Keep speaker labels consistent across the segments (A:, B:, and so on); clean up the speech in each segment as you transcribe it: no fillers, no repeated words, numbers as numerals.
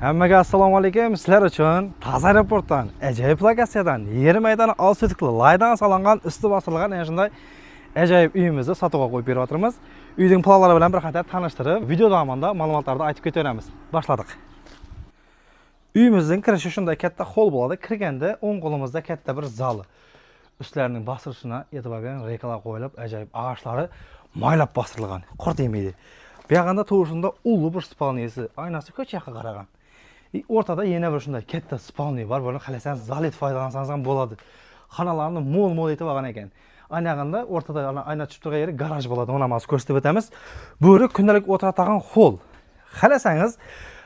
A: Hammaga assalomu alaykum. Sizlar uchun Taza aeroportdan, ajoyib lokatsiyadan, yer maydoni olsitikli laydan solingan, usti bosilgan ana shunday ajoyib uyimizni sotuvga qo'yib beryapmiz. Uyning planlari bilan bir qator tanishtirib, video davomida ma'lumotlarni aytib ketaveramiz. Boshladik. Uyimizning kirishi shunday katta hol bo'ladi. Kirganda o'ng qo'limizda katta bir zal. Ustlarining bosilishiga e'tibor bering, rekalar qo'yilib, ajoyib ağaçlari moylab bostirilgan. Qurt yemaydi. Bu yoqda to'g'risida ulu bir spalniyasi, aynasi ko'chaga qaragan. O'rtada yana bir shunday katta spalniy bor. Buni xalasangiz zal etib foydalansangiz ham bo'ladi. Xonalarni mo'l etib olgan ekan. Aynaganda o'rtada ayna tushib turgan yeri garaj bo'ladi. Uni ham ko'rsatib o'tamiz. Bu yeri kundalik o'tiradigan hol. Xalasangiz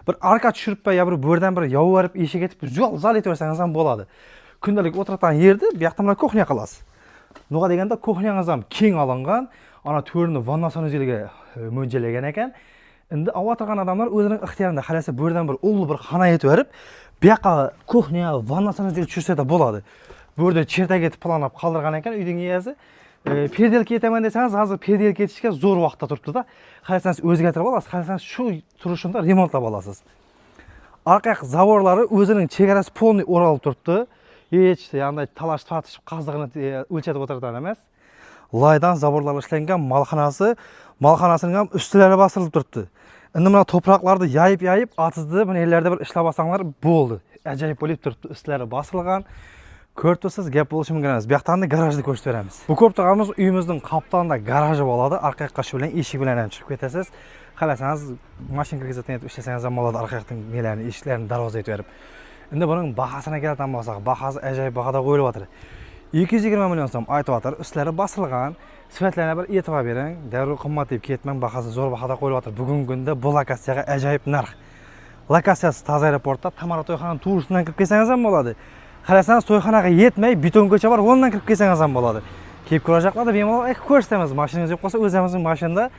A: bir arka tushirib ya bir bo'rdan bir yovorib eshik etib zal etaversangiz ham bo'ladi. Kundalik o'tiradigan yerda bu yoqda mana kuxnya qilasiz. Nima deganda kuxnyangiz ham keng olingan, ana to'rini vanna sanuziliga mo'ljallagan ekan. Endi avatargan adamlar o'zining ixtiyorida xalasa bo'rdan bir ulu bir xona etib berib, bu yoqqa kuxnya, vanna sanuzil tushirsa bo'ladi. Bu yerda chertak etib planlab qoldirgan ekan uyning egasi. Perdelka ketaman desangiz, hozir perdelka ketishga zo'r vaqtda turibdi-da. Xalasangiz o'zgartirib olasiz, xalasangiz shu turishida remontlab olasiz. Arqa zavorlari o'zining chegarasi polni o'ralib turibdi. Hech yanday talash tortishib qazig'ini o'lchatib o'tirgan emas. Laydan zavorlar ishlangan malxonasining ham ustilari bosilib turibdi. Endi mana to'proqlarni yayib atizdi, mana yerlarda bir ishlab olsanglar bo'ldi. Ajoyib bo'lib turibdi, ustilari bosilgan. Ko'rtisiz gap bo'lishi mumkin emas. Bu yoqdan garajni ko'rsatib beramiz. Bu ko'rtog'imiz uyimizning qoptonida garaji bo'ladi. Arqa qashi bilan eshik bilan ham chiqib ketasiz. Xalasangiz mashina kirgizib ishlasangiz ham bo'ladi. Arqa yoqdan eshiklarini darvoza etib berib. Endi buning bahosini keladigan bo'lsak, bahosi ajoyib bahoda qo'yilyapti. 220 million so'm aytyapti. Ustlari bosilgan. Sifatlarga bir e'tibor bering. Darrov qimmat deb ketmang, bahosi zo'r bahoda qo'yilyapti. Bugungi kunda bu lokatsiyaga ajoyib narx. Lokatsiyasi Taza aeroportda Tamara to'yxona turisidan kirib kelsangiz ham bo'ladi. Qarasangiz to'yxonaga yetmay, beton ko'cha bor, o'ndan kirib kelsangiz ham bo'ladi. Kelib ko'rajaqlarda bemalol aytib ko'rsatamiz. Mashinangiz yo'q bo'lsa, o'zimizning mashinada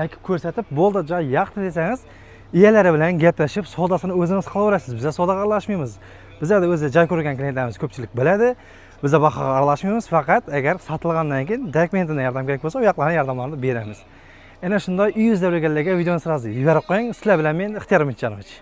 A: aytib ko'rsatib, bo'ldi, joy yoqdi desangiz, iyalari bilan gaplashib, savdosini o'zingiz qilaverasiz. Biz savdoga aralashmaymiz. Bizlarda o'zi joy ko'rgan klientlarimiz ko'pchilik biladi. Biz bahoga aralashmaymiz, faqat agar sotilgandan keyin dokumentini yordam kerak bo'lsa, u yoqlarni yordamlarini beramiz. Ana shunday uyingizda bo'lganlarga videoni sirasi yuborib qo'ying. Sizlar bilan men Ixtiyor Mitjanovich.